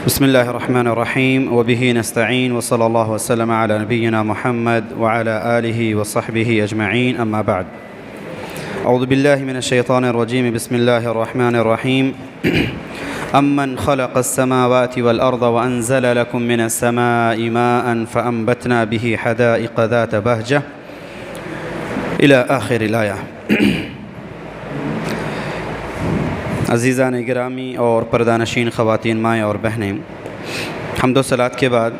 بسم الله الرحمن الرحيم وبه نستعين وصلى الله وسلم على نبينا محمد وعلى آله وصحبه أجمعين أما بعد أعوذ بالله من الشيطان الرجيم بسم الله الرحمن الرحيم أمن خلق السماوات والأرض وأنزل لكم من السماء ماء فأنبتنا به حدائق ذات بهجة إلى آخر الآية. عزیزان گرامی اور پردہ خواتین مائیں اور بہنیں، حمد و صلات کے بعد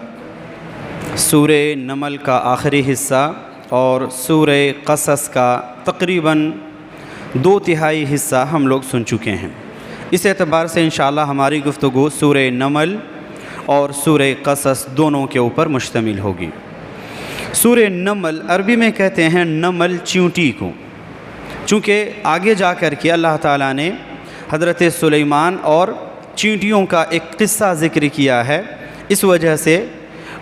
سورہ نمل کا آخری حصہ اور سورہ قصص کا تقریباً 2/3 حصہ ہم لوگ سن چکے ہیں. اس اعتبار سے انشاءاللہ ہماری گفتگو سورہ نمل اور سورہ قصص دونوں کے اوپر مشتمل ہوگی. سورہ نمل عربی میں کہتے ہیں نمل چیونٹی کو، چونکہ آگے جا کر کے اللہ تعالیٰ نے حضرت سلیمان اور چیونٹیوں کا ایک قصہ ذکر کیا ہے، اس وجہ سے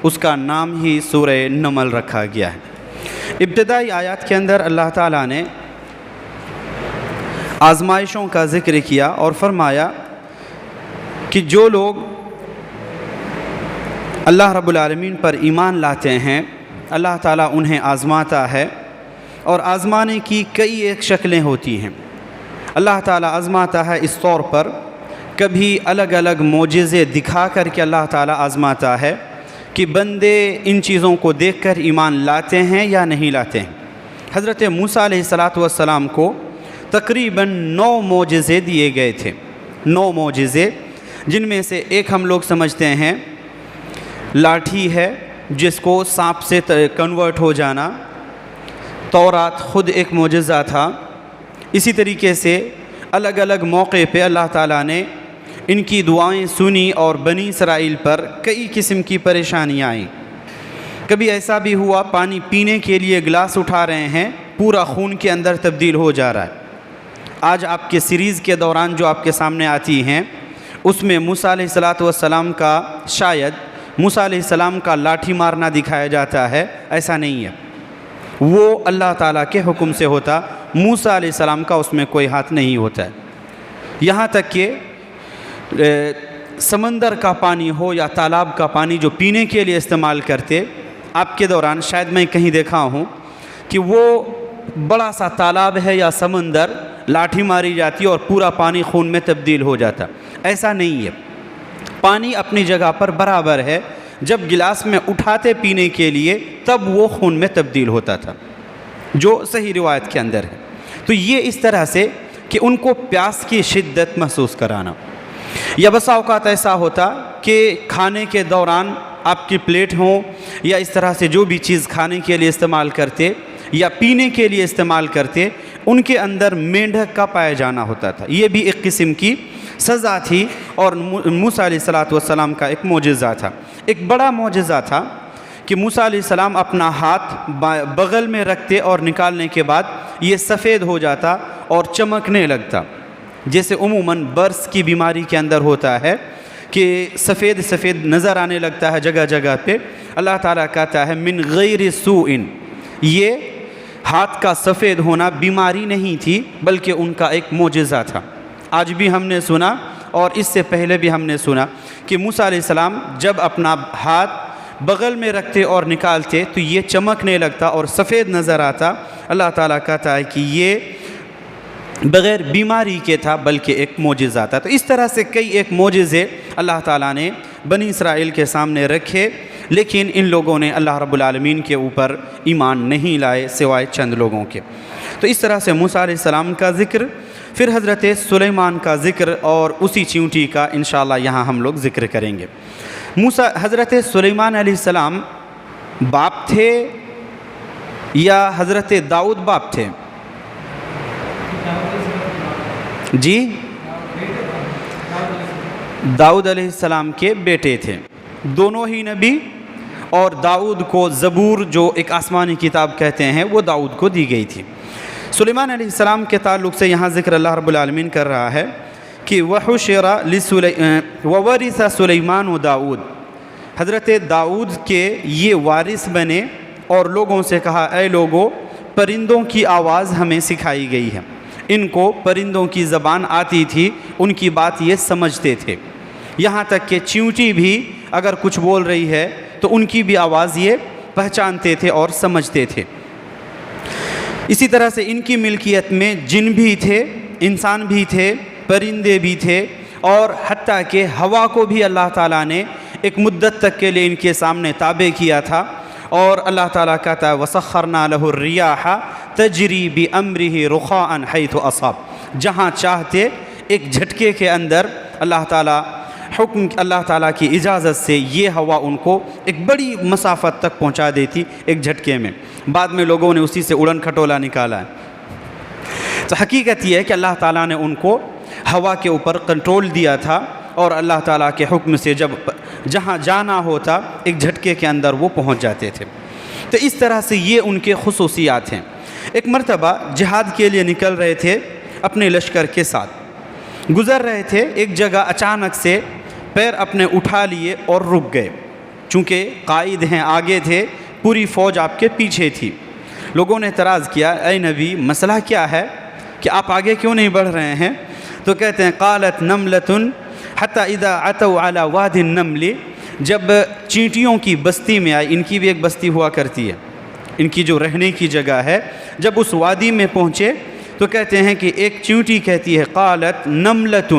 اس کا نام ہی سورہ نمل رکھا گیا ہے. ابتدائی آیات کے اندر اللہ تعالیٰ نے آزمائشوں کا ذکر کیا اور فرمایا کہ جو لوگ اللہ رب العالمین پر ایمان لاتے ہیں اللہ تعالیٰ انہیں آزماتا ہے، اور آزمانے کی کئی ایک شکلیں ہوتی ہیں. اللہ تعالیٰ آزماتا ہے اس طور پر، کبھی الگ الگ معجزے دکھا کر کے اللہ تعالیٰ آزماتا ہے کہ بندے ان چیزوں کو دیکھ کر ایمان لاتے ہیں یا نہیں لاتے ہیں. حضرت موسیٰ علیہ السلام کو تقریباً 9 معجزے دیے گئے تھے. 9 معجزے، جن میں سے ایک ہم لوگ سمجھتے ہیں لاٹھی ہے جس کو سانپ سے کنورٹ ہو جانا. تورات خود ایک معجزہ تھا. اسی طریقے سے الگ الگ موقع پہ اللہ تعالیٰ نے ان کی دعائیں سنی اور بنی اسرائیل پر کئی قسم کی پریشانیاں آئیں. کبھی ایسا بھی ہوا پانی پینے کے لیے گلاس اٹھا رہے ہیں، پورا خون کے اندر تبدیل ہو جا رہا ہے. آج آپ کے سیریز کے دوران جو آپ کے سامنے آتی ہیں اس میں موسیٰ علیہ السلام کا شاید موسیٰ علیہ السلام کا لاٹھی مارنا دکھایا جاتا ہے. ایسا نہیں ہے، وہ اللہ تعالیٰ کے حکم سے ہوتا. موسیٰ علیہ السلام کا اس میں کوئی ہاتھ نہیں ہوتا ہے. یہاں تک کہ سمندر کا پانی ہو یا تالاب کا پانی جو پینے کے لیے استعمال کرتے، آپ کے دوران شاید میں کہیں دیکھا ہوں کہ وہ بڑا سا تالاب ہے یا سمندر، لاٹھی ماری جاتی اور پورا پانی خون میں تبدیل ہو جاتا. ایسا نہیں ہے، پانی اپنی جگہ پر برابر ہے. جب گلاس میں اٹھاتے پینے کے لیے تب وہ خون میں تبدیل ہوتا تھا، جو صحیح روایت کے اندر ہے. تو یہ اس طرح سے کہ ان کو پیاس کی شدت محسوس کرانا. یا بسا اوقات ایسا ہوتا کہ کھانے کے دوران آپ کی پلیٹ ہوں یا اس طرح سے جو بھی چیز کھانے کے لیے استعمال کرتے یا پینے کے لیے استعمال کرتے، ان کے اندر مینڈک کا پایا جانا ہوتا تھا. یہ بھی ایک قسم کی سزا تھی اور موسیٰ علیہ السلام کا ایک معجزہ تھا. ایک بڑا معجزہ تھا کہ موسیٰ علیہ السلام اپنا ہاتھ بغل میں رکھتے اور نکالنے کے بعد یہ سفید ہو جاتا اور چمکنے لگتا، جیسے عموماً برس کی بیماری کے اندر ہوتا ہے کہ سفید سفید نظر آنے لگتا ہے جگہ جگہ پہ. اللہ تعالیٰ کہتا ہے من غیر سوء، یہ ہاتھ کا سفید ہونا بیماری نہیں تھی بلکہ ان کا ایک معجزہ تھا. آج بھی ہم نے سنا اور اس سے پہلے بھی ہم نے سنا کہ موسیٰ علیہ السلام جب اپنا ہاتھ بغل میں رکھتے اور نکالتے تو یہ چمکنے لگتا اور سفید نظر آتا. اللہ تعالیٰ کہتا ہے کہ یہ بغیر بیماری کے تھا بلکہ ایک معجزہ تھا. تو اس طرح سے کئی ایک معجزے اللہ تعالیٰ نے بنی اسرائیل کے سامنے رکھے، لیکن ان لوگوں نے اللہ رب العالمین کے اوپر ایمان نہیں لائے سوائے چند لوگوں کے. تو اس طرح سے موسیٰ علیہ السلام کا ذکر، پھر حضرت سلیمان کا ذکر اور اسی چیونٹی کا انشاءاللہ یہاں ہم لوگ ذکر کریں گے. حضرت سلیمان علیہ السلام باپ تھے یا حضرت داؤد باپ تھے؟ جی، داؤد علیہ السلام کے بیٹے تھے. دونوں ہی نبی، اور داؤد کو زبور جو ایک آسمانی کتاب کہتے ہیں وہ داؤد کو دی گئی تھی. سلیمان علیہ السلام کے تعلق سے یہاں ذکر اللہ رب العالمین کر رہا ہے کہ وَوَرِثَ سُلَيْمَانُ داؤد، حضرت داؤد کے یہ وارث بنے اور لوگوں سے کہا اے لوگو، پرندوں کی آواز ہمیں سکھائی گئی ہے. ان کو پرندوں کی زبان آتی تھی، ان کی بات یہ سمجھتے تھے. یہاں تک کہ چیونٹی بھی اگر کچھ بول رہی ہے تو ان کی بھی آواز یہ پہچانتے تھے اور سمجھتے تھے۔ اسی طرح سے ان کی ملکیت میں جن بھی تھے، انسان بھی تھے، پرندے بھی تھے، اور حتیٰ کہ ہوا کو بھی اللہ تعالیٰ نے ایک مدت تک کے لیے ان کے سامنے تابع کیا تھا۔ اور اللہ تعالیٰ کہتا ہے وَسَخَّرْنَا لَهُ الرِّيَاحَ تَجْرِي بِأَمْرِهِ رُخَاءً حَيْثُ أَصَابَ، جہاں چاہتے ایک جھٹکے کے اندر اللہ تعالیٰ کی اجازت سے یہ ہوا ان کو ایک بڑی مسافت تک پہنچا دیتی ایک جھٹکے میں۔ بعد میں لوگوں نے اسی سے اڑن کھٹولا نکالا ہے۔ تو حقیقت یہ ہے کہ اللہ تعالیٰ نے ان کو ہوا کے اوپر کنٹرول دیا تھا، اور اللہ تعالیٰ کے حکم سے جہاں جانا ہوتا ایک جھٹکے کے اندر وہ پہنچ جاتے تھے۔ تو اس طرح سے یہ ان کے خصوصیات ہیں۔ ایک مرتبہ جہاد کے لیے نکل رہے تھے اپنے لشکر کے ساتھ، گزر رہے تھے، ایک جگہ اچانک سے پیر اپنے اٹھا لیے اور رک گئے، چونکہ قائد ہیں آگے تھے، پوری فوج آپ کے پیچھے تھی۔ لوگوں نے اعتراض کیا، اے نبی مسئلہ کیا ہے کہ آپ آگے کیوں نہیں بڑھ رہے ہیں؟ تو کہتے ہیں قالت نملۃ حتی اذا اتوا علی واد النمل، جب چینٹیوں کی بستی میں آئی، ان کی بھی ایک بستی ہوا کرتی ہے، ان کی جو رہنے کی جگہ ہے، جب اس وادی میں پہنچے تو کہتے ہیں کہ ایک چینٹی کہتی ہے قالت نملۃ،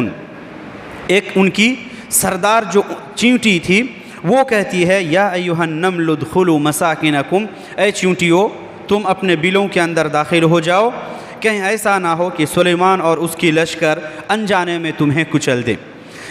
ایک ان کی سردار جو چینٹی تھی وہ کہتی ہے یا ایھا النمل ادخلوا مساکنکم، اے چینٹیوں تم اپنے بلوں کے اندر داخل ہو جاؤ، کہیں ایسا نہ ہو کہ سلیمان اور اس کی لشکر انجانے میں تمہیں کچل دے۔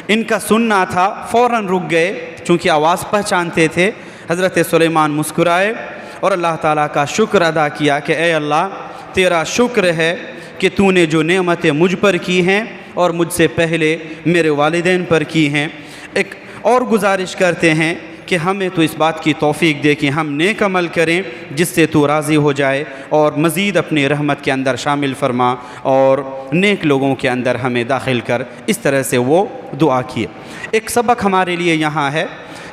ان کا سننا تھا، فوراً رک گئے، چونکہ آواز پہچانتے تھے۔ حضرت سلیمان مسکرائے اور اللہ تعالیٰ کا شکر ادا کیا کہ اے اللہ تیرا شکر ہے کہ تو نے جو نعمتیں مجھ پر کی ہیں اور مجھ سے پہلے میرے والدین پر کی ہیں، ایک اور گزارش کرتے ہیں کہ ہمیں تو اس بات کی توفیق دے کہ ہم نیک عمل کریں جس سے تو راضی ہو جائے، اور مزید اپنی رحمت کے اندر شامل فرما اور نیک لوگوں کے اندر ہمیں داخل کر۔ اس طرح سے وہ دعا کیے۔ ایک سبق ہمارے لیے یہاں ہے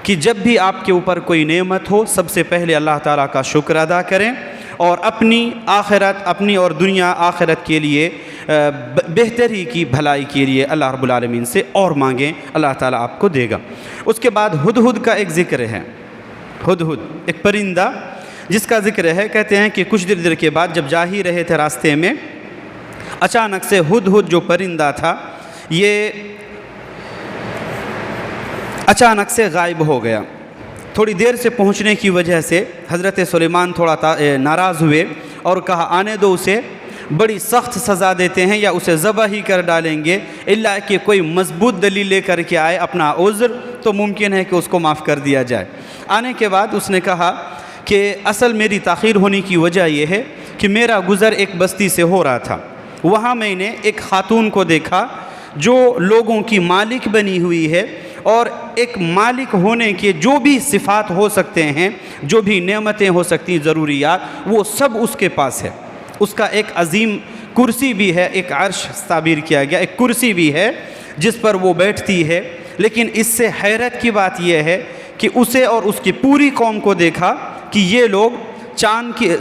کہ جب بھی آپ کے اوپر کوئی نعمت ہو، سب سے پہلے اللہ تعالیٰ کا شکر ادا کریں، اور اپنی اور دنیا آخرت کے لیے بہتری کی بھلائی کے لیے اللہ رب العالمین سے اور مانگیں، اللہ تعالیٰ آپ کو دے گا۔ اس کے بعد ہدہد کا ایک ذکر ہے، ہدہد ایک پرندہ جس کا ذکر ہے۔ کہتے ہیں کہ کچھ دیر کے بعد جب جا ہی رہے تھے راستے میں، اچانک سے ہدہد جو پرندہ تھا یہ اچانک سے غائب ہو گیا۔ تھوڑی دیر سے پہنچنے کی وجہ سے حضرت سلیمان تھوڑا ناراض ہوئے اور کہا آنے دو اسے، بڑی سخت سزا دیتے ہیں یا اسے ذبح ہی کر ڈالیں گے، الا کہ کوئی مضبوط دلیل لے کر کے آئے اپنا عذر، تو ممکن ہے کہ اس کو معاف کر دیا جائے۔ آنے کے بعد اس نے کہا کہ اصل میری تاخیر ہونے کی وجہ یہ ہے کہ میرا گزر ایک بستی سے ہو رہا تھا، وہاں میں نے ایک خاتون کو دیکھا جو لوگوں کی مالک بنی ہوئی ہے، اور ایک مالک ہونے کے جو بھی صفات ہو سکتے ہیں، جو بھی نعمتیں ہو سکتی ہیں، ضروریات، وہ سب اس کے پاس ہے۔ اس کا ایک عظیم کرسی بھی ہے، ایک عرش تعبیر کیا گیا، ایک کرسی بھی ہے جس پر وہ بیٹھتی ہے۔ لیکن اس سے حیرت کی بات یہ ہے کہ اسے اور اس کی پوری قوم کو دیکھا کہ یہ لوگ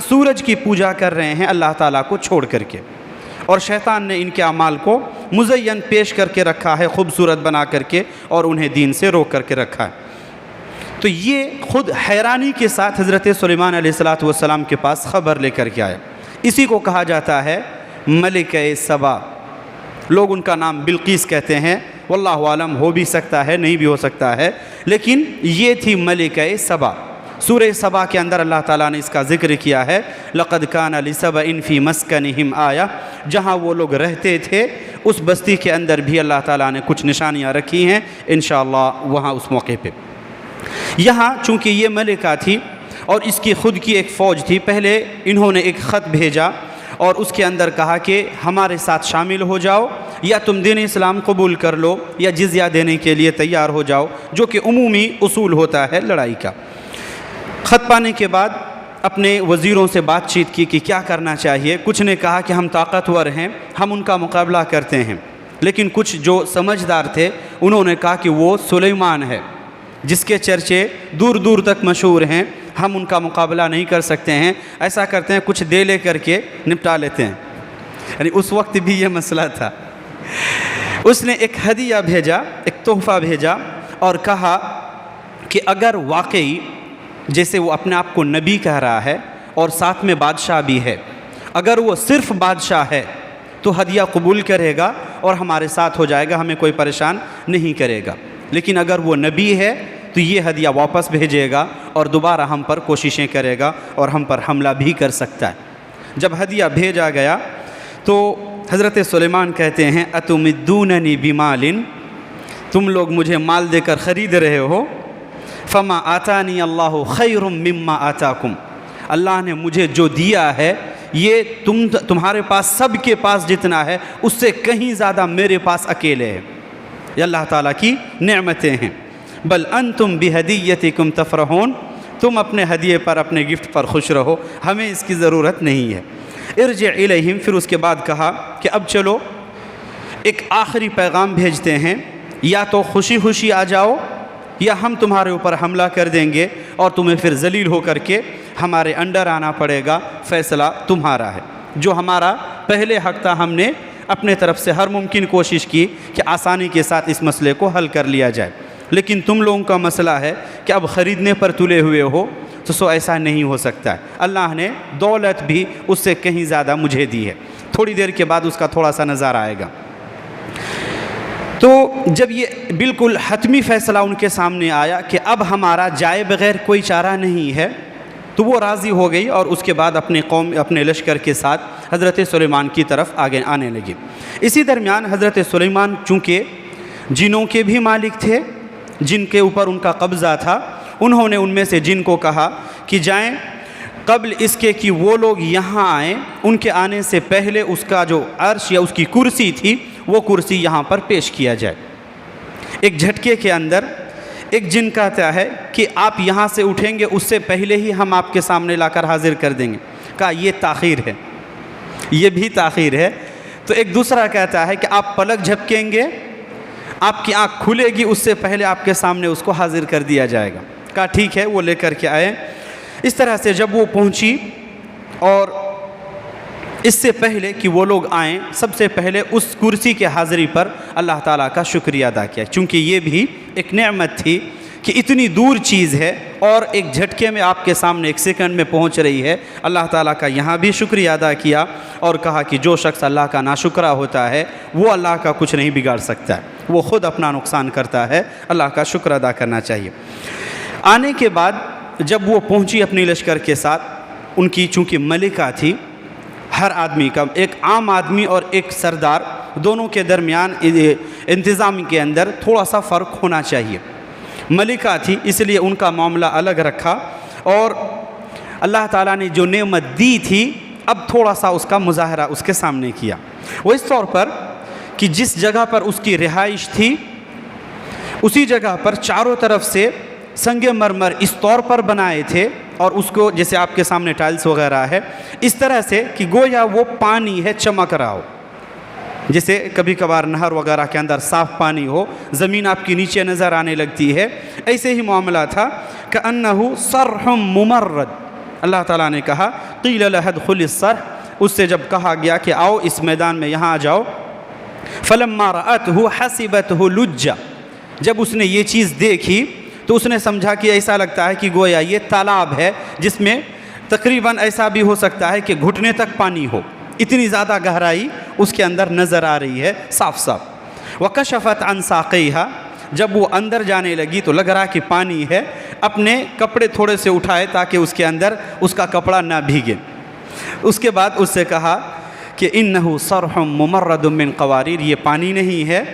سورج کی پوجا کر رہے ہیں اللہ تعالیٰ کو چھوڑ کر کے، اور شیطان نے ان کے اعمال کو مزین پیش کر کے رکھا ہے، خوبصورت بنا کر کے، اور انہیں دین سے روک کر کے رکھا ہے۔ تو یہ خود حیرانی کے ساتھ حضرت سلیمان علیہ السلام کے پاس خبر لے کر کے آئے۔ اسی کو کہا جاتا ہے ملکہ سبا، لوگ ان کا نام بلقیس کہتے ہیں، واللہ عالم ہو بھی سکتا ہے نہیں بھی ہو سکتا ہے، لیکن یہ تھی ملکہ سبا۔ سورہ سبا کے اندر اللہ تعالیٰ نے اس کا ذکر کیا ہے، لقد کان لسبأ فی مسکنہم آیہ، جہاں وہ لوگ رہتے تھے اس بستی کے اندر بھی اللہ تعالیٰ نے کچھ نشانیاں رکھی ہیں، انشاءاللہ وہاں اس موقع پہ۔ یہاں چونکہ یہ ملکہ تھی اور اس کی خود کی ایک فوج تھی، پہلے انہوں نے ایک خط بھیجا اور اس کے اندر کہا کہ ہمارے ساتھ شامل ہو جاؤ، یا تم دین اسلام قبول کر لو یا جزیہ دینے کے لیے تیار ہو جاؤ، جو کہ عمومی اصول ہوتا ہے لڑائی کا۔ خط پانے کے بعد اپنے وزیروں سے بات چیت کی کہ کیا کرنا چاہیے۔ کچھ نے کہا کہ ہم طاقتور ہیں، ہم ان کا مقابلہ کرتے ہیں، لیکن کچھ جو سمجھدار تھے انہوں نے کہا کہ وہ سلیمان ہے جس کے چرچے دور دور تک مشہور ہیں، ہم ان کا مقابلہ نہیں کر سکتے ہیں، ایسا کرتے ہیں کچھ دے لے کر کے نپٹا لیتے ہیں۔ یعنی اس وقت بھی یہ مسئلہ تھا۔ اس نے ایک ہدیہ بھیجا، ایک تحفہ بھیجا اور کہا کہ اگر واقعی جیسے وہ اپنے آپ کو نبی کہہ رہا ہے اور ساتھ میں بادشاہ بھی ہے، اگر وہ صرف بادشاہ ہے تو ہدیہ قبول کرے گا اور ہمارے ساتھ ہو جائے گا، ہمیں کوئی پریشان نہیں کرے گا، لیکن اگر وہ نبی ہے تو یہ ہدیہ واپس بھیجے گا اور دوبارہ ہم پر کوششیں کرے گا اور ہم پر حملہ بھی کر سکتا ہے۔ جب ہدیہ بھیجا گیا تو حضرت سلیمان کہتے ہیں اتمدوننی بمال، تم لوگ مجھے مال دے کر خرید رہے ہو، فما آتانی اللہ خیر مما آتاکم، اللہ نے مجھے جو دیا ہے یہ تمہارے پاس سب کے پاس جتنا ہے اس سے کہیں زیادہ میرے پاس اکیلے ہے، یہ اللہ تعالیٰ کی نعمتیں ہیں۔ بل انتم بہدیتکم تفرحون، تم اپنے ہدیے پر، اپنے گفٹ پر خوش رہو، ہمیں اس کی ضرورت نہیں ہے۔ ارجع الیہم، پھر اس کے بعد کہا کہ اب چلو ایک آخری پیغام بھیجتے ہیں، یا تو خوشی خوشی آ جاؤ یا ہم تمہارے اوپر حملہ کر دیں گے اور تمہیں پھر ذلیل ہو کر کے ہمارے انڈر آنا پڑے گا، فیصلہ تمہارا ہے۔ جو ہمارا پہلے حق تھا ہم نے اپنے طرف سے ہر ممکن کوشش کی کہ آسانی کے ساتھ اس مسئلے کو حل کر لیا جائے، لیکن تم لوگوں کا مسئلہ ہے کہ اب خریدنے پر تلے ہوئے ہو تو سو ایسا نہیں ہو سکتا ہے، اللہ نے دولت بھی اس سے کہیں زیادہ مجھے دی ہے۔ تھوڑی دیر کے بعد اس کا تھوڑا سا نظارہ آئے گا۔ تو جب یہ بالکل حتمی فیصلہ ان کے سامنے آیا کہ اب ہمارا جائے بغیر کوئی چارہ نہیں ہے، تو وہ راضی ہو گئی اور اس کے بعد اپنے لشکر کے ساتھ حضرت سلیمان کی طرف آگے آنے لگی۔ اسی درمیان حضرت سلیمان چونکہ جنوں کے بھی مالک تھے، جن کے اوپر ان کا قبضہ تھا، انہوں نے ان میں سے جن کو کہا کہ جائیں قبل اس کے کہ وہ لوگ یہاں آئیں، ان کے آنے سے پہلے اس کا جو عرش یا اس کی کرسی تھی وہ کرسی یہاں پر پیش کیا جائے۔ ایک جھٹکے کے اندر ایک جن کہتا ہے کہ آپ یہاں سے اٹھیں گے اس سے پہلے ہی ہم آپ کے سامنے لا کر حاضر کر دیں گے، کہا یہ تاخیر ہے، یہ بھی تاخیر ہے۔ تو ایک دوسرا کہتا ہے کہ آپ پلک جھپکیں گے، آپ کی آنکھ کھلے گی، اس سے پہلے آپ کے سامنے اس کو حاضر کر دیا جائے گا، کہا ٹھیک ہے، وہ لے کر کے آئے۔ اس طرح سے جب وہ پہنچی اور اس سے پہلے کہ وہ لوگ آئیں، سب سے پہلے اس کرسی کے حاضری پر اللہ تعالیٰ کا شکریہ ادا کیا، چونکہ یہ بھی ایک نعمت تھی کہ اتنی دور چیز ہے اور ایک جھٹکے میں آپ کے سامنے ایک سیکنڈ میں پہنچ رہی ہے۔ اللہ تعالیٰ کا یہاں بھی شکریہ ادا کیا اور کہا کہ جو شخص اللہ کا ناشکرہ ہوتا ہے وہ اللہ کا کچھ نہیں بگاڑ سکتا ہے، وہ خود اپنا نقصان کرتا ہے، اللہ کا شکر ادا کرنا چاہیے۔ آنے کے بعد جب وہ پہنچی اپنی لشکر کے ساتھ، ان کی چونکہ ملکہ تھی، ہر آدمی کا، ایک عام آدمی اور ایک سردار، دونوں کے درمیان انتظام کے اندر تھوڑا سا فرق ہونا چاہیے۔ ملکہ تھی اس لیے ان کا معاملہ الگ رکھا، اور اللہ تعالیٰ نے جو نعمت دی تھی اب تھوڑا سا اس کا مظاہرہ اس کے سامنے کیا۔ وہ اس طور پر کہ جس جگہ پر اس کی رہائش تھی اسی جگہ پر چاروں طرف سے سنگ مرمر اس طور پر بنائے تھے، اور اس کو جیسے آپ کے سامنے ٹائلز وغیرہ ہے اس طرح سے کہ گویا وہ پانی ہے چمک رہا ہو، جیسے کبھی کبھار نہر وغیرہ کے اندر صاف پانی ہو، زمین آپ کی نیچے نظر آنے لگتی ہے، ایسے ہی معاملہ تھا۔ کأنہ صرح ممرد، اللہ تعالیٰ نے کہا قیل لہ ادخل الصرح، اس سے جب کہا گیا کہ آؤ اس میدان میں یہاں آ جاؤ، فلما رأتہ حسبتہ لجا، جب اس نے یہ چیز دیکھی تو اس نے سمجھا کہ ایسا لگتا ہے کہ گویا یہ تالاب ہے جس میں تقریباً ایسا بھی ہو سکتا ہے کہ گھٹنے تک پانی ہو، اتنی زیادہ گہرائی اس کے اندر نظر آ رہی ہے صاف صاف۔ وکشفت عن ساقیہا، جب وہ اندر جانے لگی تو لگ رہا کہ پانی ہے، اپنے کپڑے تھوڑے سے اٹھائے تاکہ اس کے اندر اس کا کپڑا نہ بھیگے۔ اس کے بعد اس سے کہا کہ انہ صرح ممرد من قواریر، یہ پانی نہیں ہے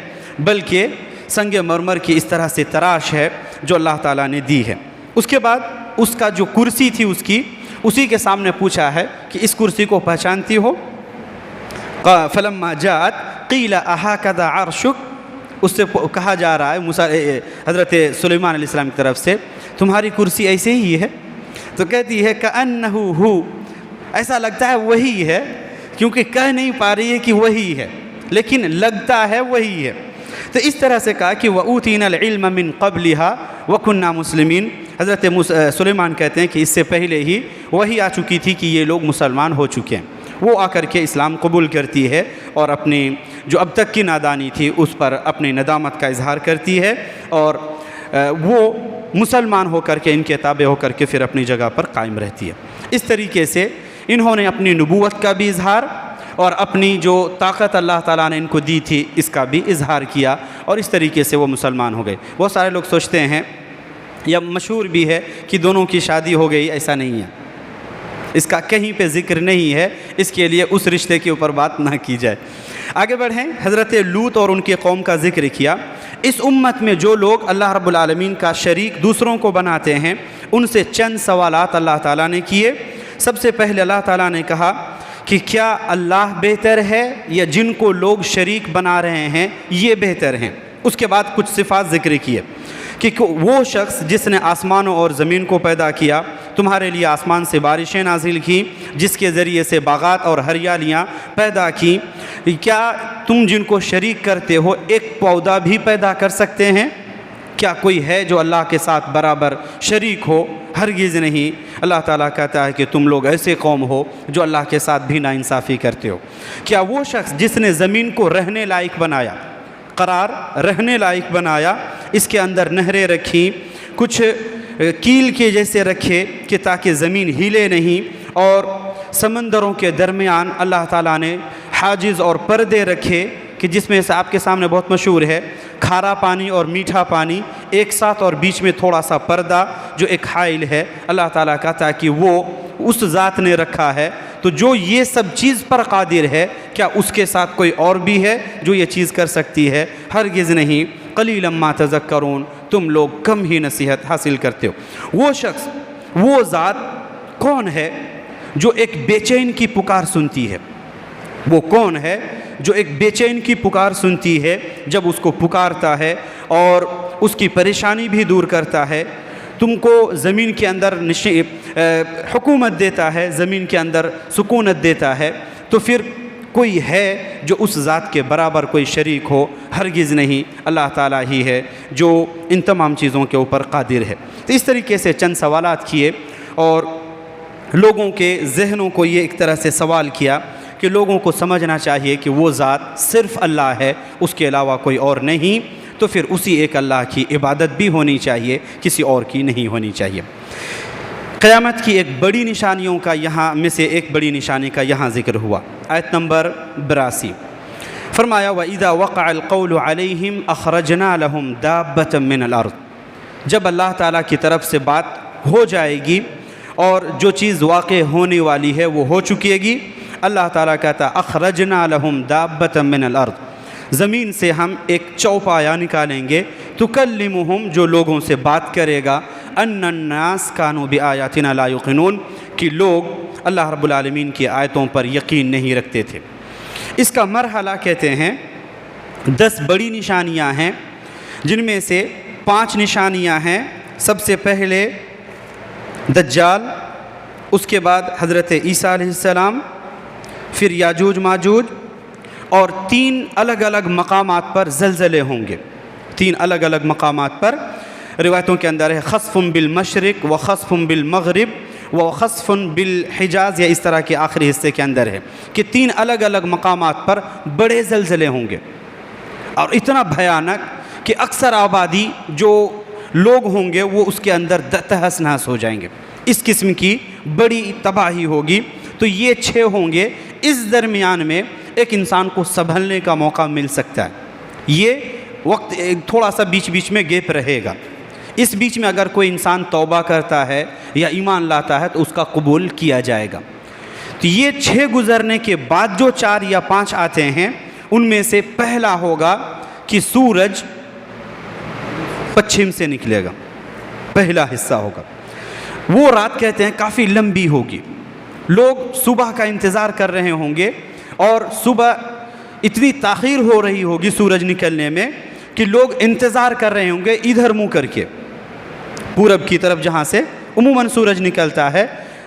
بلکہ سنگ مرمر کی اس طرح سے تراش ہے جو اللہ تعالیٰ نے دی ہے۔ اس کے بعد اس کا جو کرسی تھی اس کی، اسی کے سامنے پوچھا ہے کہ اس کرسی کو پہچانتی ہو؟ فلما جاءت قیل اہکذا عرشک، اس سے کہا جا رہا ہے حضرت سلیمان علیہ السلام کی طرف سے تمہاری کرسی ایسے ہی ہے؟ تو کہتی ہے کأنہ ہو، ایسا لگتا ہے وہی ہے، کیونکہ کہہ نہیں پا رہی ہے کہ وہی ہے لیکن لگتا ہے وہی ہے۔ تو اس طرح سے کہا کہ وَأُوتِينَا الْعِلْمَ مِنْ قَبْلِهَا وَكُنَّا مُسْلِمِينَ، حضرت سلیمان کہتے ہیں کہ اس سے پہلے ہی وہی آ چکی تھی کہ یہ لوگ مسلمان ہو چکے ہیں، وہ آ کر کے اسلام قبول کرتی ہے اور اپنی جو اب تک کی نادانی تھی اس پر اپنی ندامت کا اظہار کرتی ہے اور وہ مسلمان ہو کر کے ان کے تابع ہو کر کے پھر اپنی جگہ پر قائم رہتی ہے۔ اس طریقے سے انہوں نے اپنی نبوت کا بھی اظہار اور اپنی جو طاقت اللہ تعالیٰ نے ان کو دی تھی اس کا بھی اظہار کیا اور اس طریقے سے وہ مسلمان ہو گئے۔ بہت سارے لوگ سوچتے ہیں یا مشہور بھی ہے کہ دونوں کی شادی ہو گئی، ایسا نہیں ہے، اس کا کہیں پہ ذکر نہیں ہے، اس کے لیے اس رشتے کے اوپر بات نہ کی جائے۔ آگے بڑھیں، حضرت لوط اور ان کی قوم کا ذکر کیا۔ اس امت میں جو لوگ اللہ رب العالمین کا شریک دوسروں کو بناتے ہیں ان سے چند سوالات اللہ تعالیٰ نے کیے۔ سب سے پہلے اللہ تعالیٰ نے کہا کہ کیا اللہ بہتر ہے یا جن کو لوگ شریک بنا رہے ہیں یہ بہتر ہیں؟ اس کے بعد کچھ صفات ذکر کیے کہ وہ شخص جس نے آسمانوں اور زمین کو پیدا کیا، تمہارے لیے آسمان سے بارشیں نازل کی، جس کے ذریعے سے باغات اور ہریالیاں پیدا کی، کیا تم جن کو شریک کرتے ہو ایک پودا بھی پیدا کر سکتے ہیں؟ کیا کوئی ہے جو اللہ کے ساتھ برابر شریک ہو؟ ہرگز نہیں۔ اللہ تعالیٰ کہتا ہے کہ تم لوگ ایسے قوم ہو جو اللہ کے ساتھ بھی ناانصافی کرتے ہو۔ کیا وہ شخص جس نے زمین کو رہنے لائق بنایا، قرار رہنے لائق بنایا، اس کے اندر نہریں رکھی، کچھ کیل کے جیسے رکھے کہ تاکہ زمین ہلے نہیں، اور سمندروں کے درمیان اللہ تعالیٰ نے حاجز اور پردے رکھے کہ جس میں سے آپ کے سامنے بہت مشہور ہے کھارا پانی اور میٹھا پانی ایک ساتھ اور بیچ میں تھوڑا سا پردہ جو ایک حائل ہے، اللہ تعالیٰ کہتا ہے کہ وہ اس ذات نے رکھا ہے۔ تو جو یہ سب چیز پر قادر ہے، کیا اس کے ساتھ کوئی اور بھی ہے جو یہ چیز کر سکتی ہے؟ ہرگز نہیں۔ قلیلا ما تذکرون، تم لوگ کم ہی نصیحت حاصل کرتے ہو۔ وہ شخص، وہ ذات کون ہے جو ایک بے چین کی پکار سنتی ہے؟ وہ کون ہے جو ایک بے چین کی پکار سنتی ہے جب اس کو پکارتا ہے اور اس کی پریشانی بھی دور کرتا ہے؟ تم کو زمین کے اندر حکومت دیتا ہے، زمین کے اندر سکونت دیتا ہے، تو پھر کوئی ہے جو اس ذات کے برابر کوئی شریک ہو؟ ہرگز نہیں۔ اللہ تعالیٰ ہی ہے جو ان تمام چیزوں کے اوپر قادر ہے۔ تو اس طریقے سے چند سوالات کیے اور لوگوں کے ذہنوں کو یہ ایک طرح سے سوال کیا کہ لوگوں کو سمجھنا چاہیے کہ وہ ذات صرف اللہ ہے، اس کے علاوہ کوئی اور نہیں، تو پھر اسی ایک اللہ کی عبادت بھی ہونی چاہیے، کسی اور کی نہیں ہونی چاہیے۔ قیامت کی ایک بڑی نشانیوں کا یہاں میں سے ایک بڑی نشانی کا یہاں ذکر ہوا۔ آیت نمبر 82 فرمایا وَإِذَا وَقَعَ الْقَوْلُ عَلَيْهِمْ أَخْرَجْنَا لَهُمْ دَابَّةً مِّنَ الْأَرْضِ، جب اللہ تعالیٰ کی طرف سے بات ہو جائے گی اور جو چیز واقع ہونے والی ہے وہ ہو چکے گی، اللہ تعالیٰ کہتا اخرجنا لہم دابۃ من الارض، زمین سے ہم ایک چوپایا نکالیں گے، تکلمہم، جو لوگوں سے بات کرے گا، ان الناس کانوا بآیاتنا لا یوقنون، کہ لوگ اللہ رب العالمین کی آیتوں پر یقین نہیں رکھتے تھے۔ اس کا مرحلہ کہتے ہیں 10 بڑی نشانیاں ہیں، جن میں سے 5 نشانیاں ہیں۔ سب سے پہلے دجال، اس کے بعد حضرت عیسیٰ علیہ السلام، پھر یاجوج ماجوج، اور 3 الگ الگ مقامات پر زلزلے ہوں گے۔ 3 الگ الگ مقامات پر، روایتوں کے اندر ہے خسف بالمشرق و خسف بالمغرب و خسف بالحجاز، یا اس طرح کے آخری حصے کے اندر ہے کہ 3 الگ الگ مقامات پر بڑے زلزلے ہوں گے، اور اتنا بھیانک کہ اکثر آبادی جو لوگ ہوں گے وہ اس کے اندر تہس نہس ہو جائیں گے۔ اس قسم کی بڑی تباہی ہوگی۔ تو یہ 6 ہوں گے۔ اس درمیان میں ایک انسان کو سنبھلنے کا موقع مل سکتا ہے، یہ وقت تھوڑا سا بیچ بیچ میں گیپ رہے گا۔ اس بیچ میں اگر کوئی انسان توبہ کرتا ہے یا ایمان لاتا ہے تو اس کا قبول کیا جائے گا۔ تو یہ 6 گزرنے کے بعد جو 4 یا 5 آتے ہیں، ان میں سے پہلا ہوگا کہ سورج پچھم سے نکلے گا، پہلا حصہ ہوگا۔ وہ رات کہتے ہیں کافی لمبی ہوگی، لوگ صبح کا انتظار کر رہے ہوں گے، اور صبح اتنی تاخیر ہو رہی ہوگی سورج نکلنے میں کہ لوگ انتظار کر رہے ہوں گے ادھر منہ کر کے، پورب کی طرف جہاں سے عموماً سورج نکلتا ہے،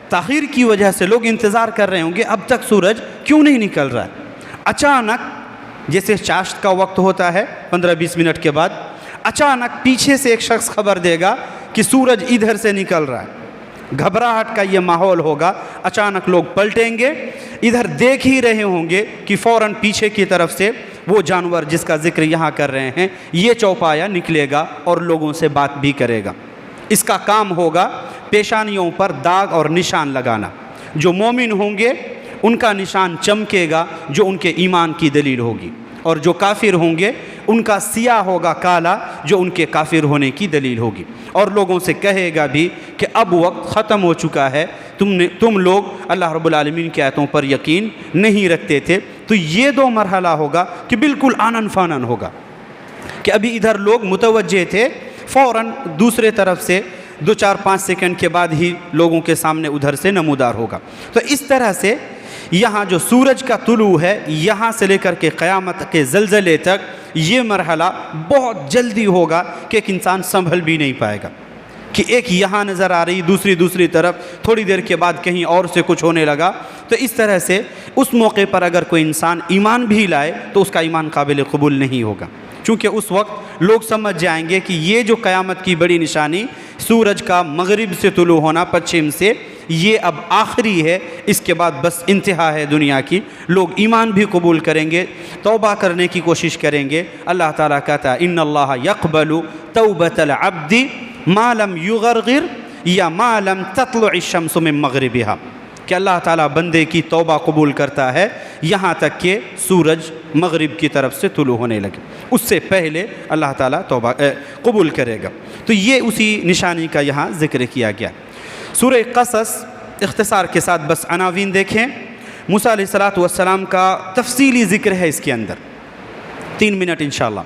تاخیر کی وجہ سے لوگ انتظار کر رہے ہوں گے اب تک سورج کیوں نہیں نکل رہا ہے۔ اچانک جیسے چاشت کا وقت ہوتا ہے 15-20 منٹ کے بعد، اچانک پیچھے سے ایک شخص خبر دے گا کہ سورج ادھر سے نکل رہا ہے، گھبراہٹ کا یہ ماحول ہوگا۔ اچانک لوگ پلٹیں گے، ادھر دیکھ ہی رہے ہوں گے کہ فوراً پیچھے کی طرف سے وہ جانور جس کا ذکر یہاں کر رہے ہیں یہ چوپایا نکلے گا اور لوگوں سے بات بھی کرے گا۔ اس کا کام ہوگا پیشانیوں پر داغ اور نشان لگانا۔ جو مومن ہوں گے ان کا نشان چمکے گا جو ان کے ایمان کی دلیل ہوگی، اور جو کافر ہوں گے ان کا سیاہ ہوگا کالا جو ان کے کافر ہونے کی دلیل ہوگی، اور لوگوں سے کہے گا بھی کہ اب وقت ختم ہو چکا ہے، تم لوگ اللہ رب العالمین کی آیتوں پر یقین نہیں رکھتے تھے۔ تو یہ دو مرحلہ ہوگا کہ بالکل آنن فانن ہوگا کہ ابھی ادھر لوگ متوجہ تھے، فوراً دوسرے طرف سے 2-4-5 سیکنڈ کے بعد ہی لوگوں کے سامنے ادھر سے نمودار ہوگا۔ تو اس طرح سے یہاں جو سورج کا طلوع ہے یہاں سے لے کر کے قیامت کے زلزلے تک یہ مرحلہ بہت جلدی ہوگا کہ ایک انسان سنبھل بھی نہیں پائے گا، کہ ایک یہاں نظر آ رہی دوسری طرف، تھوڑی دیر کے بعد کہیں اور سے کچھ ہونے لگا۔ تو اس طرح سے اس موقع پر اگر کوئی انسان ایمان بھی لائے تو اس کا ایمان قابل قبول نہیں ہوگا، چونکہ اس وقت لوگ سمجھ جائیں گے کہ یہ جو قیامت کی بڑی نشانی سورج کا مغرب سے طلوع ہونا پچھم سے، یہ اب آخری ہے، اس کے بعد بس انتہا ہے دنیا کی۔ لوگ ایمان بھی قبول کریں گے، توبہ کرنے کی کوشش کریں گے۔ اللہ تعالیٰ کہتا ہے ان اللہ یقبل توبۃ العبد ما لم یغرغر یا ما لم تطلع الشمس من مغربها، کہ اللہ تعالیٰ بندے کی توبہ قبول کرتا ہے یہاں تک کہ سورج مغرب کی طرف سے طلوع ہونے لگے، اس سے پہلے اللہ تعالیٰ توبہ قبول کرے گا۔ تو یہ اسی نشانی کا یہاں ذکر کیا گیا۔ سورہ قصص اختصار کے ساتھ بس عناوین دیکھیں۔ موسیٰ علیہ السلام کا تفصیلی ذکر ہے اس کے اندر، 3 منٹ انشاءاللہ۔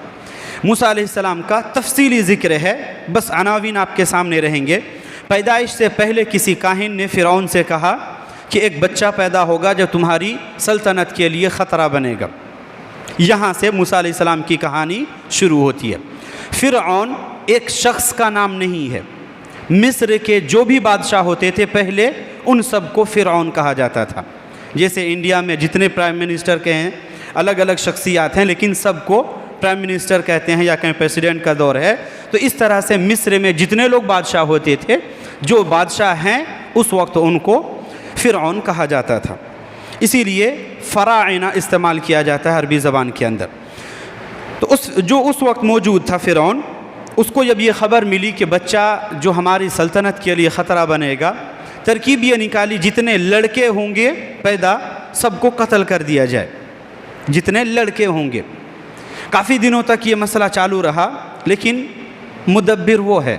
موسیٰ علیہ السلام کا تفصیلی ذکر ہے، بس عناوین آپ کے سامنے رہیں گے۔ پیدائش سے پہلے کسی کاہن نے فرعون سے کہا کہ ایک بچہ پیدا ہوگا جو تمہاری سلطنت کے لیے خطرہ بنے گا۔ یہاں سے موسیٰ علیہ السلام کی کہانی شروع ہوتی ہے۔ فرعون ایک شخص کا نام نہیں ہے، مصر کے جو بھی بادشاہ ہوتے تھے پہلے ان سب کو فرعون کہا جاتا تھا۔ جیسے انڈیا میں جتنے پرائم منسٹر کے ہیں الگ الگ شخصیات ہیں، لیکن سب کو پرائم منسٹر کہتے ہیں یا کہیں پریسیڈنٹ کا دور ہے۔ تو اس طرح سے مصر میں جتنے لوگ بادشاہ ہوتے تھے، جو بادشاہ ہیں اس وقت ان کو فرعون کہا جاتا تھا، اسی لیے فراعنہ استعمال کیا جاتا ہے عربی زبان کے اندر۔ تو جو اس وقت موجود تھا فرعون، اس کو جب یہ خبر ملی کہ بچہ جو ہماری سلطنت کے لیے خطرہ بنے گا، ترکیب یہ نکالی جتنے لڑکے ہوں گے پیدا سب کو قتل کر دیا جائے، جتنے لڑکے ہوں گے۔ کافی دنوں تک یہ مسئلہ چالو رہا، لیکن مدبر وہ ہے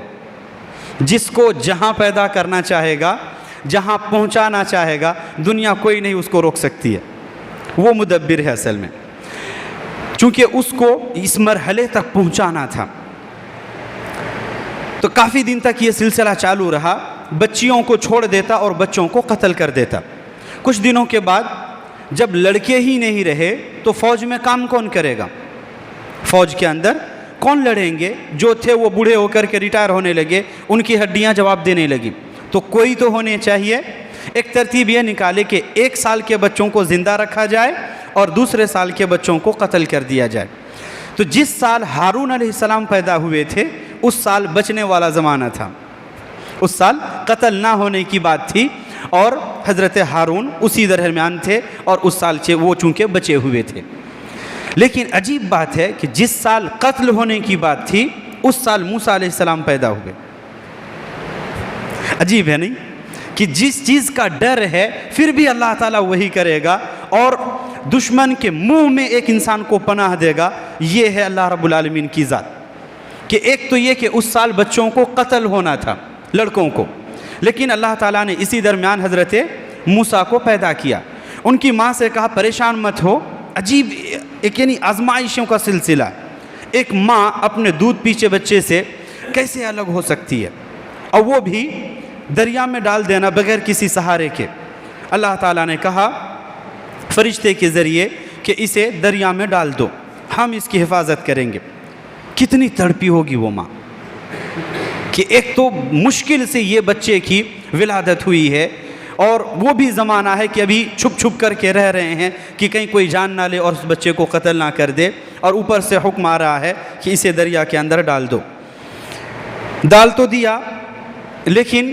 جس کو جہاں پیدا کرنا چاہے گا، جہاں پہنچانا چاہے گا، دنیا کوئی نہیں اس کو روک سکتی ہے۔ وہ مدبر ہے اصل میں، چونکہ اس کو اس مرحلے تک پہنچانا تھا۔ تو کافی دن تک یہ سلسلہ چالو رہا، بچیوں کو چھوڑ دیتا اور بچوں کو قتل کر دیتا۔ کچھ دنوں کے بعد جب لڑکے ہی نہیں رہے تو فوج میں کام کون کرے گا؟ فوج کے اندر کون لڑیں گے؟ جو تھے وہ بوڑھے ہو کر کے ریٹائر ہونے لگے، ان کی ہڈیاں جواب دینے لگی، تو کوئی تو ہونے چاہیے۔ ایک ترتیب یہ نکالے کہ 1 سال کے بچوں کو زندہ رکھا جائے اور دوسرے سال کے بچوں کو قتل کر دیا جائے۔ تو جس سال ہارون علیہ السلام پیدا ہوئے تھے اس سال بچنے والا زمانہ تھا، اس سال قتل نہ ہونے کی بات تھی، اور حضرت ہارون اسی درمیان تھے اور اس سال وہ چونکہ بچے ہوئے تھے۔ لیکن عجیب بات ہے کہ جس سال قتل ہونے کی بات تھی اس سال موسیٰ علیہ السلام پیدا ہوئے۔ عجیب ہے نہیں کہ جس چیز کا ڈر ہے پھر بھی اللہ تعالیٰ وہی کرے گا، اور دشمن کے منہ میں ایک انسان کو پناہ دے گا۔ یہ ہے اللہ رب العالمین کی ذات، کہ ایک تو یہ کہ اس سال بچوں کو قتل ہونا تھا، لڑکوں کو، لیکن اللہ تعالیٰ نے اسی درمیان حضرت موسیٰ کو پیدا کیا۔ ان کی ماں سے کہا پریشان مت ہو۔ عجیب ایک یعنی آزمائشوں کا سلسلہ، ایک ماں اپنے دودھ پیچھے بچے سے کیسے الگ ہو سکتی ہے، اور وہ بھی دریا میں ڈال دینا بغیر کسی سہارے کے۔ اللہ تعالیٰ نے کہا فرشتے کے ذریعے کہ اسے دریا میں ڈال دو، ہم اس کی حفاظت کریں گے۔ کتنی تڑپی ہوگی وہ ماں کہ ایک تو مشکل سے یہ بچے کی ولادت ہوئی ہے، اور وہ بھی زمانہ ہے کہ ابھی چھپ چھپ کر کے رہ رہے ہیں کہ کہیں کوئی جان نہ لے اور اس بچے کو قتل نہ کر دے، اور اوپر سے حکم آ رہا ہے کہ اسے دریا کے اندر ڈال دو۔ ڈال تو دیا، لیکن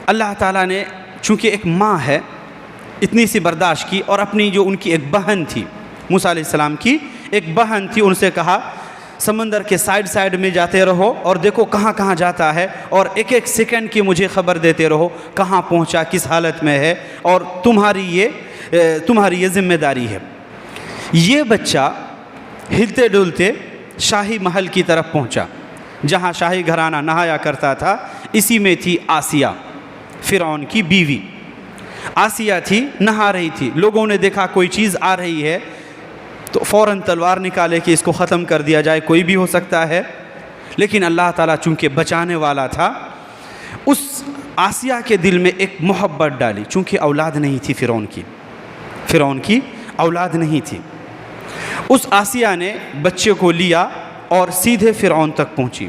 اللہ تعالیٰ نے چونکہ ایک ماں ہے اتنی سی برداشت کی اور اپنی جو ان کی ایک بہن تھی، موسیٰ علیہ السلام کی ایک بہن تھی، ان سے کہا سمندر کے سائڈ میں جاتے رہو اور دیکھو کہاں کہاں جاتا ہے، اور ایک ایک سیکنڈ کی مجھے خبر دیتے رہو کہاں پہنچا، کس حالت میں ہے، اور تمہاری یہ ذمہ داری ہے۔ یہ بچہ ہلتے ڈلتے شاہی محل کی طرف پہنچا جہاں شاہی گھرانہ نہایا کرتا تھا۔ اسی میں تھی آسیہ، فرعون کی بیوی۔ آسیہ تھی، نہا رہی تھی، لوگوں نے دیکھا کوئی چیز آ رہی ہے تو فوراً تلوار نکالے کہ اس کو ختم کر دیا جائے، کوئی بھی ہو سکتا ہے، لیکن اللہ تعالیٰ چونکہ بچانے والا تھا، اس آسیہ کے دل میں ایک محبت ڈالی، چونکہ اولاد نہیں تھی فرعون کی اولاد نہیں تھی۔ اس آسیہ نے بچے کو لیا اور سیدھے فرعون تک پہنچی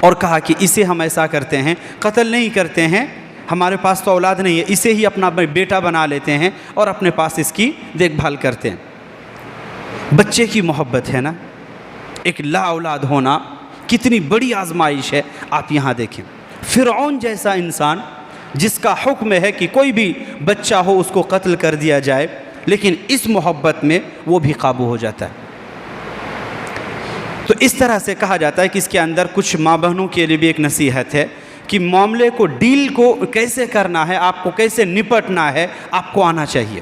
اور کہا کہ اسے ہم ایسا کرتے ہیں، قتل نہیں کرتے ہیں، ہمارے پاس تو اولاد نہیں ہے، اسے ہی اپنا بیٹا بنا لیتے ہیں اور اپنے پاس اس کی دیکھ بھال کرتے ہیں۔ بچے کی محبت ہے نا، ایک لا اولاد ہونا کتنی بڑی آزمائش ہے۔ آپ یہاں دیکھیں فرعون جیسا انسان جس کا حکم ہے کہ کوئی بھی بچہ ہو اس کو قتل کر دیا جائے، لیکن اس محبت میں وہ بھی قابو ہو جاتا ہے۔ تو اس طرح سے کہا جاتا ہے کہ اس کے اندر کچھ ماں بہنوں کے لیے بھی ایک نصیحت ہے کہ معاملے کو ڈیل کو کیسے کرنا ہے، آپ کو کیسے نپٹنا ہے، آپ کو آنا چاہیے۔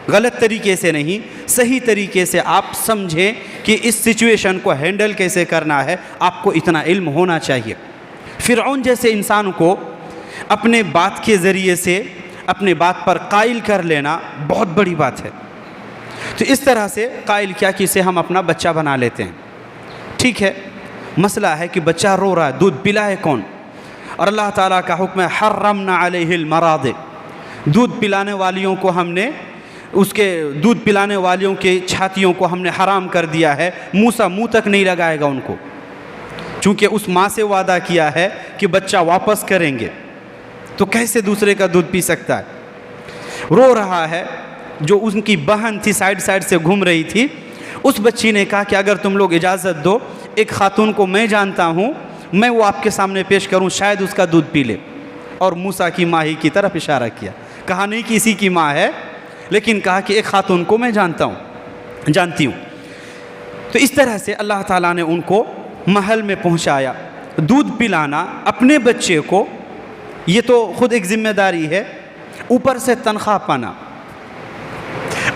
غلط طریقے سے نہیں، صحیح طریقے سے آپ سمجھیں کہ اس سچویشن کو ہینڈل کیسے کرنا ہے، آپ کو اتنا علم ہونا چاہیے۔ فرعون جیسے انسان کو اپنے بات کے ذریعے سے اپنے بات پر قائل کر لینا بہت بڑی بات ہے۔ تو اس طرح سے قائل کیا کہ اسے ہم اپنا بچہ بنا لیتے ہیں۔ ٹھیک ہے، مسئلہ ہے کہ بچہ رو رہا ہے، دودھ پلائے کون؟ اور اللہ تعالیٰ کا حکم ہے حرمنا علیہ المراضع، دودھ پلانے والیوں کو ہم نے دودھ پلانے والیوں کے چھاتیوں کو ہم نے حرام کر دیا ہے۔ موسیٰ منہ تک نہیں لگائے گا ان کو، چونکہ اس ماں سے وعدہ کیا ہے کہ بچہ واپس کریں گے، تو کیسے دوسرے کا دودھ پی سکتا ہے؟ رو رہا ہے۔ جو ان کی بہن تھی سائڈ سے گھوم رہی تھی، اس بچی نے کہا کہ اگر تم لوگ اجازت دو، ایک خاتون کو میں جانتا ہوں، میں وہ آپ کے سامنے پیش کروں، شاید اس کا دودھ پی لے۔ اور موسیٰ کی ماں ہی کی طرف اشارہ کیا، کہا نہیں کہ اسی کی ماں ہے، لیکن کہا کہ ایک خاتون کو میں جانتی ہوں۔ تو اس طرح سے اللہ تعالیٰ نے ان کو محل میں پہنچایا۔ دودھ پلانا اپنے بچے کو، یہ تو خود ایک ذمہ داری ہے، اوپر سے تنخواہ پانا،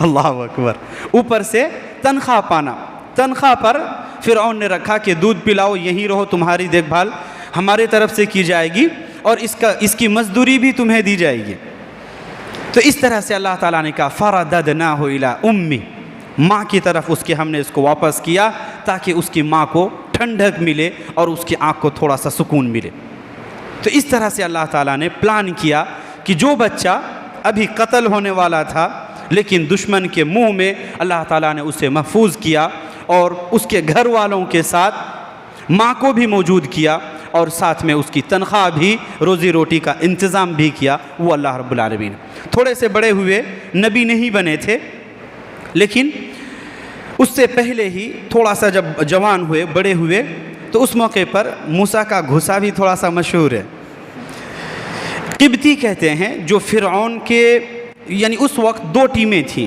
اللہ اکبر، اوپر سے تنخواہ پانا۔ تنخواہ پر فرعون نے رکھا کہ دودھ پلاؤ، یہیں رہو، تمہاری دیکھ بھال ہمارے طرف سے کی جائے گی اور اس کی مزدوری بھی تمہیں دی جائے گی۔ تو اس طرح سے اللہ تعالیٰ نے کہا فَرَدَدْنَاهُ إِلَىٰ أُمِّهِ، ماں کی طرف ہم نے اس کو واپس کیا تاکہ اس کی ماں کو ٹھنڈک ملے اور اس کی آنکھ کو تھوڑا سا سکون ملے۔ تو اس طرح سے اللہ تعالیٰ نے پلان کیا کہ جو بچہ ابھی قتل ہونے والا تھا لیکن دشمن کے منہ میں اللہ تعالیٰ نے اسے محفوظ کیا اور اس کے گھر والوں کے ساتھ ماں کو بھی موجود کیا اور ساتھ میں اس کی تنخواہ بھی، روزی روٹی کا انتظام بھی کیا، وہ اللہ رب العالمین۔ تھوڑے سے بڑے ہوئے، نبی نہیں بنے تھے، لیکن اس سے پہلے ہی تھوڑا سا جب جوان ہوئے، بڑے ہوئے، تو اس موقع پر موسیٰ کا گھسا بھی تھوڑا سا مشہور ہے۔ قبطی کہتے ہیں جو فرعون کے، یعنی اس وقت دو ٹیمیں تھیں،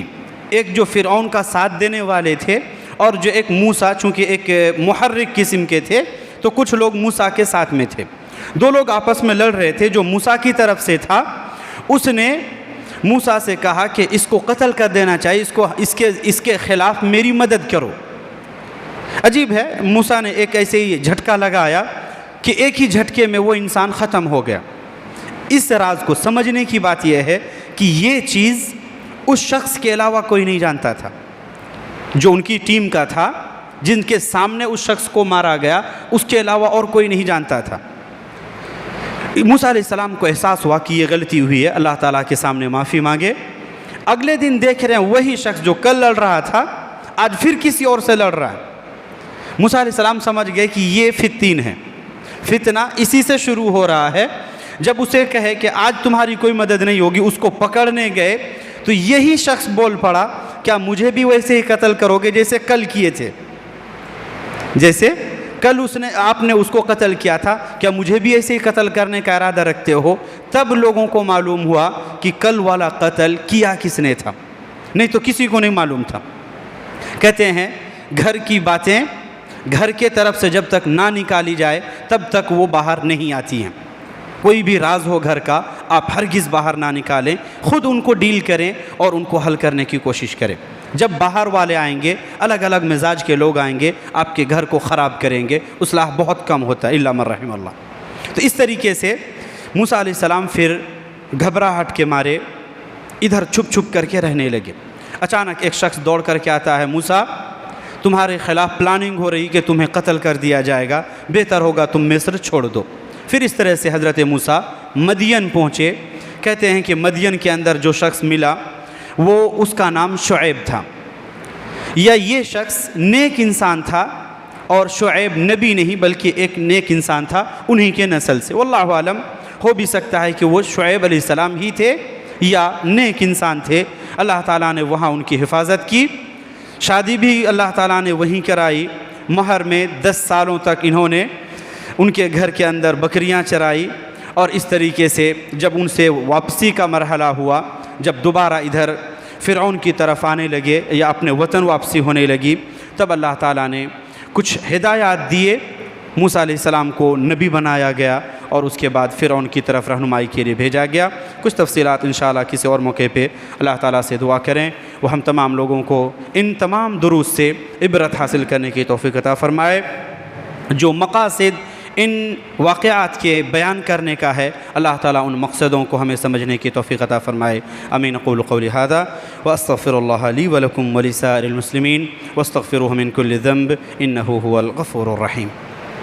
ایک جو فرعون کا ساتھ دینے والے تھے اور جو ایک موسیٰ، چونکہ ایک محرک قسم کے تھے تو کچھ لوگ موسیٰ کے ساتھ میں تھے۔ دو لوگ آپس میں لڑ رہے تھے۔ جو موسیٰ کی طرف سے تھا اس نے موسیٰ سے کہا کہ اس کو قتل کر دینا چاہیے، اس کے خلاف میری مدد کرو۔ عجیب ہے، موسیٰ نے ایک ایسے ہی جھٹکا لگایا کہ ایک ہی جھٹکے میں وہ انسان ختم ہو گیا۔ اس راز کو سمجھنے کی بات یہ ہے کہ یہ چیز اس شخص کے علاوہ کوئی نہیں جانتا تھا، جو ان کی ٹیم کا تھا، جن کے سامنے اس شخص کو مارا گیا، اس کے علاوہ اور کوئی نہیں جانتا تھا۔ موسیٰ علیہ السلام کو احساس ہوا کہ یہ غلطی ہوئی ہے، اللہ تعالیٰ کے سامنے معافی مانگے۔ اگلے دن دیکھ رہے ہیں وہی شخص جو کل لڑ رہا تھا آج پھر کسی اور سے لڑ رہا ہے۔ موسیٰ علیہ السلام سمجھ گئے کہ یہ فتین ہے، فتنہ اسی سے شروع ہو رہا ہے۔ جب اسے کہے کہ آج تمہاری کوئی مدد نہیں ہوگی، اس کو پکڑنے گئے تو یہی شخص بول پڑا، کیا مجھے بھی ویسے ہی قتل کرو گے جیسے کل کیے تھے؟ جیسے کل آپ نے اس کو قتل کیا تھا، کیا مجھے بھی ایسے ہی قتل کرنے کا ارادہ رکھتے ہو؟ تب لوگوں کو معلوم ہوا کہ کل والا قتل کیا کس نے تھا، نہیں تو کسی کو نہیں معلوم تھا۔ کہتے ہیں گھر کی باتیں گھر کے طرف سے جب تک نہ نکالی جائے تب تک وہ باہر نہیں آتی ہیں۔ کوئی بھی راز ہو گھر کا آپ ہرگز باہر نہ نکالیں، خود ان کو ڈیل کریں اور ان کو حل کرنے کی کوشش کریں۔ جب باہر والے آئیں گے، الگ الگ مزاج کے لوگ آئیں گے، آپ کے گھر کو خراب کریں گے، اصلاح بہت کم ہوتا ہے، الا من رحم اللہ۔ تو اس طریقے سے موسیٰ علیہ السلام پھر گھبراہٹ کے مارے ادھر چھپ چھپ کر کے رہنے لگے۔ اچانک ایک شخص دوڑ کر کے آتا ہے، موسیٰ تمہارے خلاف پلاننگ ہو رہی کہ تمہیں قتل کر دیا جائے گا، بہتر ہوگا تم مصر چھوڑ دو۔ پھر اس طرح سے حضرت موسیٰ مدین پہنچے۔ کہتے ہیں کہ مدین کے اندر جو شخص ملا وہ اس کا نام شعیب تھا، یا یہ شخص نیک انسان تھا، اور شعیب نبی نہیں بلکہ ایک نیک انسان تھا انہی کے نسل سے۔ واللہ عالم، ہو بھی سکتا ہے کہ وہ شعیب علیہ السلام ہی تھے یا نیک انسان تھے۔ اللہ تعالیٰ نے وہاں ان کی حفاظت کی، شادی بھی اللہ تعالیٰ نے وہیں کرائی۔ مہر میں 10 سالوں تک انہوں نے ان کے گھر کے اندر بکریاں چرائی، اور اس طریقے سے جب ان سے واپسی کا مرحلہ ہوا، جب دوبارہ ادھر فرعون کی طرف آنے لگے یا اپنے وطن واپسی ہونے لگی، تب اللہ تعالیٰ نے کچھ ہدایات دیے، موسیٰ علیہ السلام کو نبی بنایا گیا، اور اس کے بعد فرعون کی طرف رہنمائی کے لیے بھیجا گیا۔ کچھ تفصیلات انشاءاللہ کسی اور موقع پہ اللہ تعالیٰ سے دعا کریں وہ ہم تمام لوگوں کو ان تمام دروس سے عبرت حاصل کرنے کی توفیق عطا فرمائے۔ جو مقاصد ان واقعات کے بیان کرنے کا ہے، اللہ تعالیٰ ان مقصدوں کو ہمیں سمجھنے کی توفیق عطا فرمائے۔ آمین۔ اقول قولی ھذا واستغفر اللہ لی ولکم ولسائر المسلمین واستغفروہ من کل ذنب انہ ھو الغفور الرحیم۔